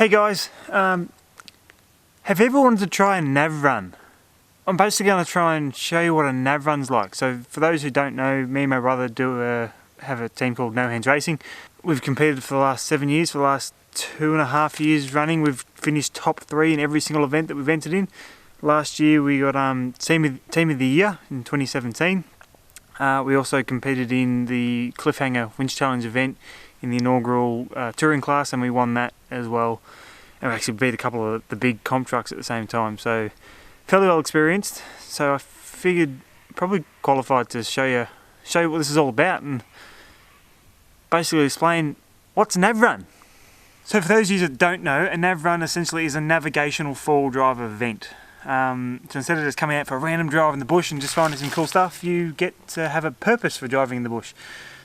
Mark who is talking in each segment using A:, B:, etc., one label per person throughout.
A: Hey guys, have you ever wanted to try a nev-run? I'm basically going to try and show you what a nev-run's like. So for those who don't know, me and my brother have a team called No Hands Racing. We've competed for the last 7 years, for the last 2.5 years running. We've finished top 3 in every single event that we've entered in. Last year we got team of the year in 2017. We also competed in the Cliffhanger Winch Challenge event in the inaugural touring class, and we won that as well. And we actually beat a couple of the big comp trucks at the same time, so fairly well experienced. So I figured probably qualified to show you what this is all about and basically explain what's a nav-run. So for those of you that don't know, a nav-run essentially is a navigational four-wheel drive event. So instead of just coming out for a random drive in the bush and just finding some cool stuff, you get to have a purpose for driving in the bush.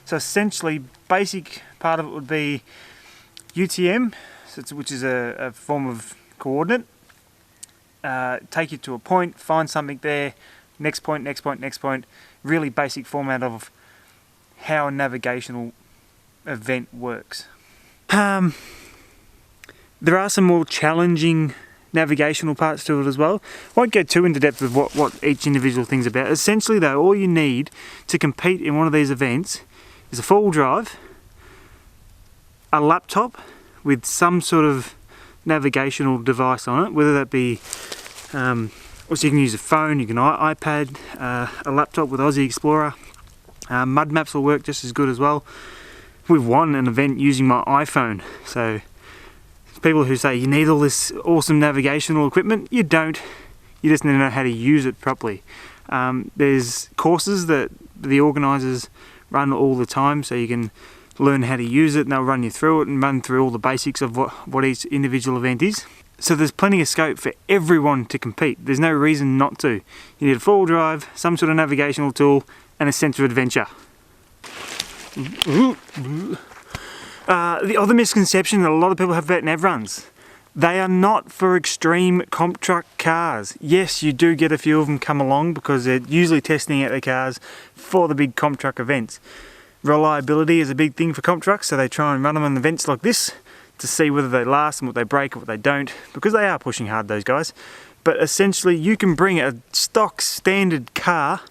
A: So essentially, basic part of it would be UTM, which is a form of coordinate. Take you to a point, find something there, next point, next point, next point. Really basic format of how a navigational event works. There are some more challenging navigational parts to it as well. Won't go too into depth with what each individual thing's about. Essentially though, all you need to compete in one of these events is a four-wheel drive, a laptop with some sort of navigational device on it, whether that be, also you can use a phone, you can iPad, a laptop with Aussie Explorer. Mud maps will work just as good as well. We've won an event using my iPhone, so people who say you need all this awesome navigational equipment, you don't. You just need to know how to use it properly. There's courses that the organisers run all the time, so you can learn how to use it, and they'll run you through it and run through all the basics of what each individual event is. So there's plenty of scope for everyone to compete. There's no reason not to. You need a four-wheel drive, some sort of navigational tool, and a sense of adventure. The other misconception that a lot of people have about nav-runs, they are not for extreme comp truck cars. Yes, you do get a few of them come along because they're usually testing out their cars for the big comp truck events. Reliability is a big thing for comp trucks, so they try and run them on events like this to see whether they last and what they break and what they don't, because they are pushing hard, those guys. But essentially you can bring a stock standard car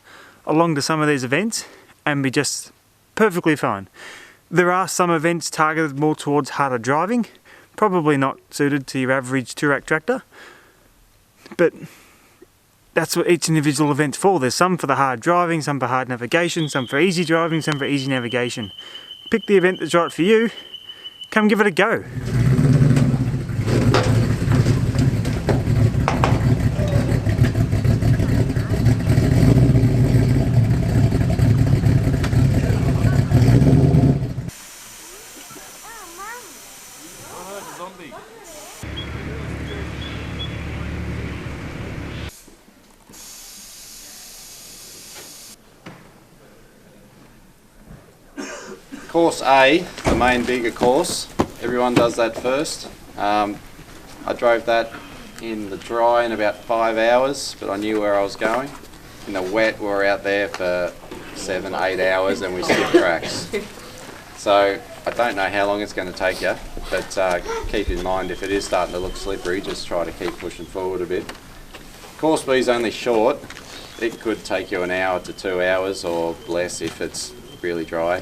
A: along to some of these events and be just perfectly fine. There are some events targeted more towards harder driving, probably not suited to your average two-rack tractor, but that's what each individual event's for. There's some for the hard driving, some for hard navigation, some for easy driving, some for easy navigation. Pick the event that's right for you, come give it a go.
B: Course A, the main bigger course, everyone does that first. I drove that in the dry in about 5 hours, but I knew where I was going. In the wet, we were out there for 7-8 hours and we skipped tracks. So I don't know how long it's going to take you, but keep in mind if it is starting to look slippery, just try to keep pushing forward a bit. Course B is only short. It could take you 1 hour to 2 hours or less if it's really dry.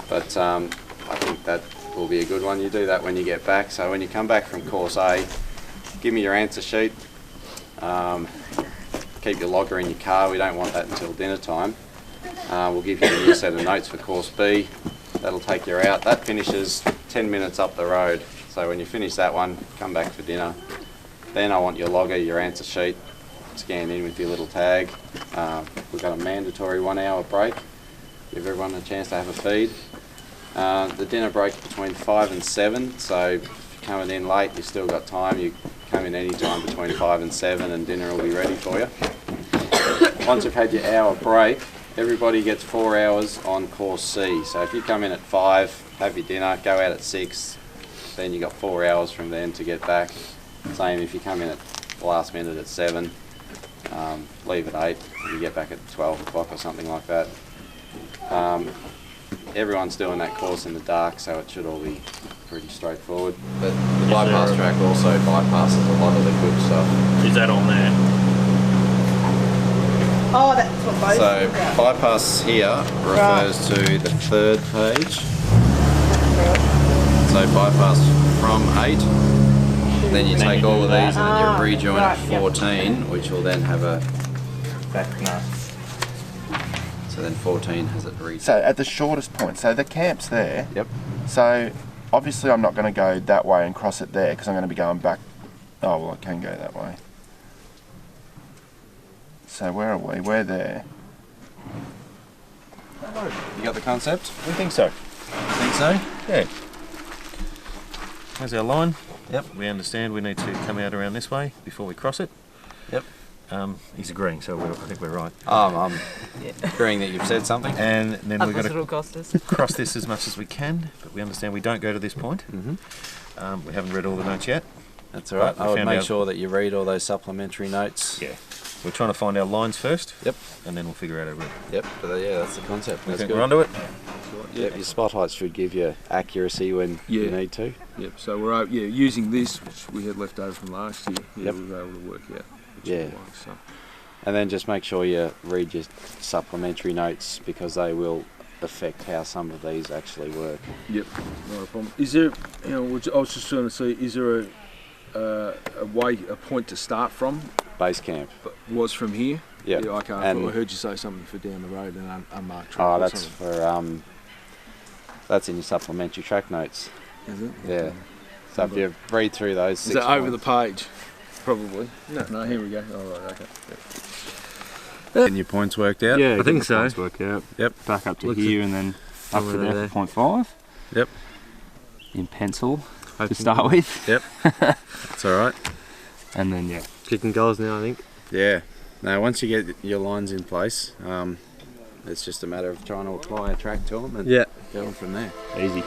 B: But I think that will be a good one. You do that when you get back. So when you come back from course A, give me your answer sheet. Keep your logger in your car. We don't want that until dinner time. We'll give you a new set of notes for course B. That'll take you out. That finishes 10 minutes up the road. So when you finish that one, come back for dinner. Then I want your logger, your answer sheet, scanned in with your little tag. We've got a mandatory 1 hour break. Give everyone a chance to have a feed. The dinner break between 5 and 7, so if you're coming in late, you've still got time. You come in any time between 5 and 7 and dinner will be ready for you. Once you've had your hour break, everybody gets 4 hours on course C. So if you come in at 5, have your dinner, go out at 6, then you've got 4 hours from then to get back. Same if you come in at the last minute at 7, leave at 8, you get back at 12 o'clock or something like that. everyone's doing that course in the dark, so it should all be pretty straightforward. But the bypass track also bypasses a lot of the good stuff.
C: Is that on there?
D: Oh, that's what both.
B: So bypass here refers to the 3rd page. So bypass from 8, then you take all of these and then you rejoin at 14, which will then have a... So then 14 has it read.
E: So at the shortest point, so the camp's there.
B: Yep.
E: So obviously I'm not going to go that way and cross it there because I'm going to be going back. Oh well, I can go that way. So where are we? We're there.
B: You got the concept?
C: We think so.
B: Think so?
C: Yeah. There's our line.
B: Yep.
C: We understand we need to come out around this way before we cross it.
B: Yep.
C: He's agreeing, so I think we're right.
B: I'm agreeing that you've said something.
C: And then we're going to
D: to
C: cross this as much as we can, but we understand we don't go to this point.
B: Mm-hmm.
C: We haven't read all the notes yet.
B: That's all right.
C: We
B: I would
C: found
B: make
C: out-
B: sure that you read all those supplementary notes.
C: Yeah. We're trying to find our lines first.
B: Yep.
C: And then we'll figure out our route.
B: Yep. But yeah, that's the concept.
C: We
B: That's
C: think
B: good.
C: we're onto it.
B: Yep. Your spot heights should give you accuracy when you need to.
F: Yep, so we're using this, which we had left over from last year.
B: Yep.
F: We were able to work out which
B: Yeah.
F: it was, so.
B: And then just make sure you read your supplementary notes because they will affect how some of these actually work.
F: Yep, not a problem. Is there, I was just trying to see, is there a point to start from?
B: Base camp.
F: But was from here?
B: Yep.
F: Yeah, okay. I
B: And-
F: heard you say something for down the road and unmarked track.
B: Oh,
F: or
B: that's
F: something.
B: for that's in your supplementary track notes.
F: Is it?
B: Yeah. So if you read through those,
F: Is
B: 6
F: that over the
B: points-
F: page? Probably. No, here we go. All right, okay.
B: Getting your points worked out?
G: Yeah,
C: I think so.
G: points work out.
B: Yep.
G: Back up to
F: Looks
G: here and then up to
F: over
G: there
F: there.
G: for 0.5.
B: Yep.
G: In pencil to start with.
B: Yep. That's all right.
G: And then, yeah.
H: Kicking goals now, I think.
B: Yeah. Now, once you get your lines in place, it's just a matter of trying to apply a track to them and
H: Yeah.
B: going from there.
G: Easy.